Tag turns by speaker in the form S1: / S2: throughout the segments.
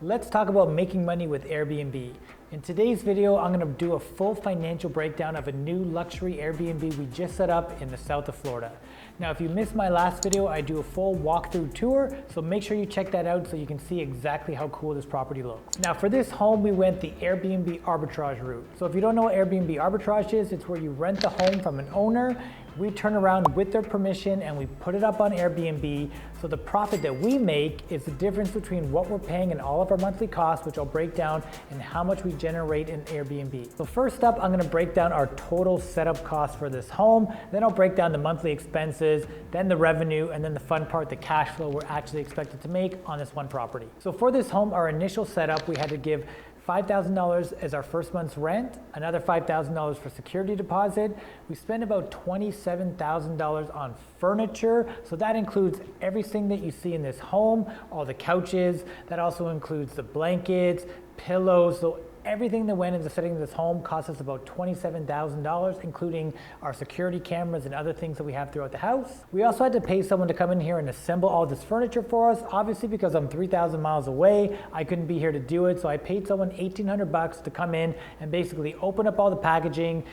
S1: Let's talk about making money with Airbnb. In today's video, I'm going to do a full financial breakdown of a new luxury Airbnb we just set up in the south of Florida. Now, if you missed my last video, I do a full walkthrough tour, so make sure you check that out so you can see exactly how cool this property looks. Now, for this home, we went the Airbnb arbitrage route. So if you don't know what Airbnb arbitrage is, it's where you rent the home from an owner, we turn around with their permission and we put it up on Airbnb. So the profit that we make is the difference between what we're paying and all of our monthly costs, which I'll break down, and how much we generate in Airbnb. So first up, I'm gonna break down our total setup cost for this home. Then I'll break down the monthly expenses, then the revenue, and then the fun part, the cash flow we're actually expected to make on this one property. So for this home, our initial setup, we had to give $5,000 as our first month's rent, another $5,000 for security deposit. We spent about $27,000 on furniture. So that includes everything that you see in this home, all the couches. That also includes the blankets, pillows. So everything that went into setting this home cost us about $27,000, including our security cameras and other things that we have throughout the house. We also had to pay someone to come in here and assemble all this furniture for us. Obviously, because I'm 3,000 miles away, I couldn't be here to do it. So I paid someone $1,800 to come in and basically open up all the packaging,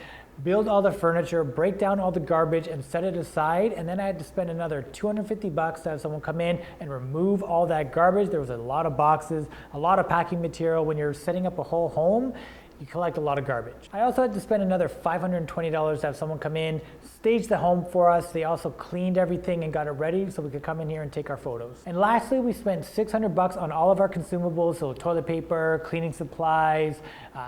S1: build all the furniture, break down all the garbage and set it aside. And then I had to spend another $250 to have someone come in and remove all that garbage. There was a lot of boxes, a lot of packing material. When you're setting up a whole home, you collect a lot of garbage. I also had to spend another $520 to have someone come in, stage the home for us. They also cleaned everything and got it ready so we could come in here and take our photos. And lastly, we spent $600 on all of our consumables, so toilet paper, cleaning supplies,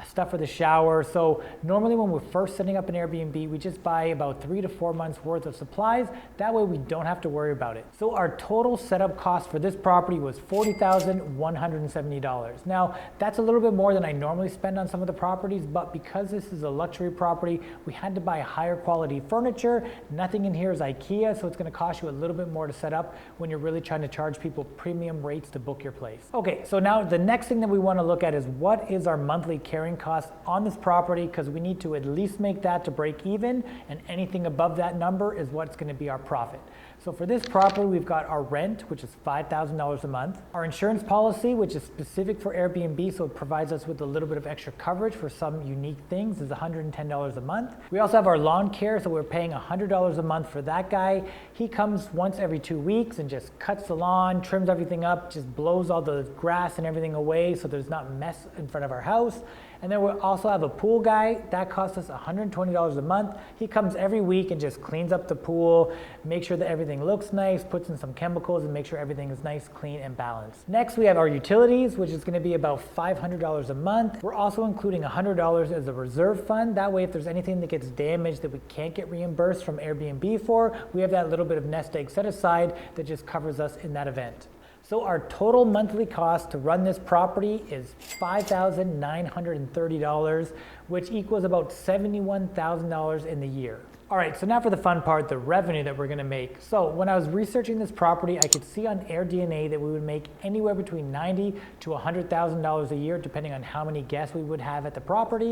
S1: stuff for the shower. So normally when we're first setting up an Airbnb, we just buy about 3 to 4 months worth of supplies. That way we don't have to worry about it. So our total setup cost for this property was $40,170. Now, that's a little bit more than I normally spend on some of the properties, but because this is a luxury property, we had to buy higher quality furniture. Nothing in here is IKEA, so it's going to cost you a little bit more to set up when you're really trying to charge people premium rates to book your place. Okay, so now the next thing that we want to look at is what is our monthly carrying cost on this property, because we need to at least make that to break even, and anything above that number is what's going to be our profit. So for this property, we've got our rent, which is $5,000 a month. Our insurance policy, which is specific for Airbnb, so it provides us with a little bit of extra coverage for some unique things, is $110 a month. We also have our lawn care, so we're paying $100 a month for that guy. He comes once every 2 weeks and just cuts the lawn, trims everything up, just blows all the grass and everything away so there's not mess in front of our house. And then we also have a pool guy. That costs us $120 a month. He comes every week and just cleans up the pool, makes sure that everything looks nice, puts in some chemicals, and make sure everything is nice, clean, and balanced. Next, we have our utilities, which is going to be about $500 a month. We're also including $100 as a reserve fund. That way, if there's anything that gets damaged that we can't get reimbursed from Airbnb for, we have that little bit of nest egg set aside that just covers us in that event. So our total monthly cost to run this property is $5,930, which equals about $71,000 in the year. All right, so now for the fun part, the revenue that we're gonna make. So when I was researching this property, I could see on AirDNA that we would make anywhere between $90,000 to $100,000 a year, depending on how many guests we would have at the property.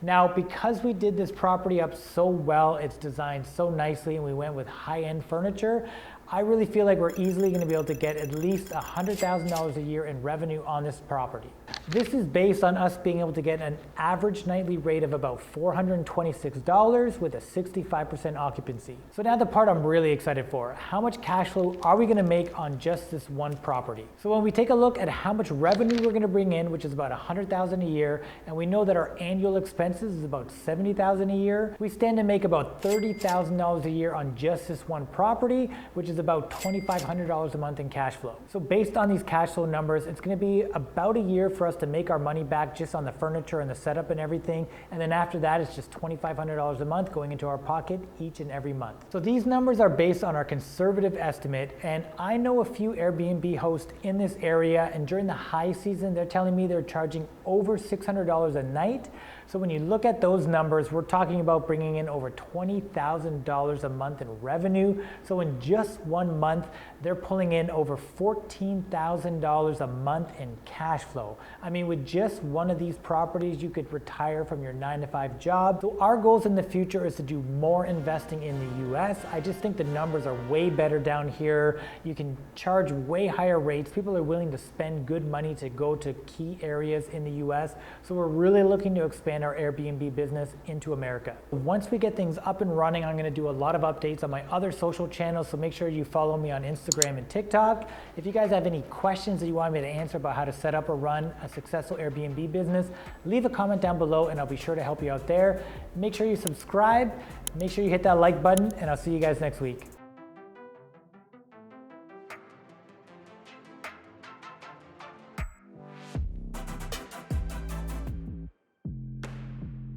S1: Now, because we did this property up so well, it's designed so nicely, and we went with high-end furniture, I really feel like we're easily going to be able to get at least $100,000 a year in revenue on this property. This is based on us being able to get an average nightly rate of about $426 with a 65% occupancy. So now the part I'm really excited for. How much cash flow are we going to make on just this one property? So when we take a look at how much revenue we're going to bring in, which is about $100,000 a year, and we know that our annual expenses is about $70,000 a year, we stand to make about $30,000 a year on just this one property, which is about $2,500 a month in cash flow. So based on these cash flow numbers, it's going to be about a year for us to make our money back just on the furniture and the setup and everything. And then after that, it's just $2,500 a month going into our pocket each and every month. So these numbers are based on our conservative estimate. And I know a few Airbnb hosts in this area, and during the high season, they're telling me they're charging over $600 a night. So when you look at those numbers, we're talking about bringing in over $20,000 a month in revenue. So in just 1 month, they're pulling in over $14,000 a month in cash flow. I mean, with just one of these properties, you could retire from your 9-to-5 job. So our goals in the future is to do more investing in the US. I just think the numbers are way better down here. You can charge way higher rates. People are willing to spend good money to go to key areas in the US. So we're really looking to expand our Airbnb business into America. Once we get things up and running, I'm gonna do a lot of updates on my other social channels, so make sure you follow me on Instagram and TikTok. If you guys have any questions that you want me to answer about how to set up or run a successful Airbnb business, leave a comment down below and I'll be sure to help you out there. Make sure you subscribe, make sure you hit that like button, and I'll see you guys next week.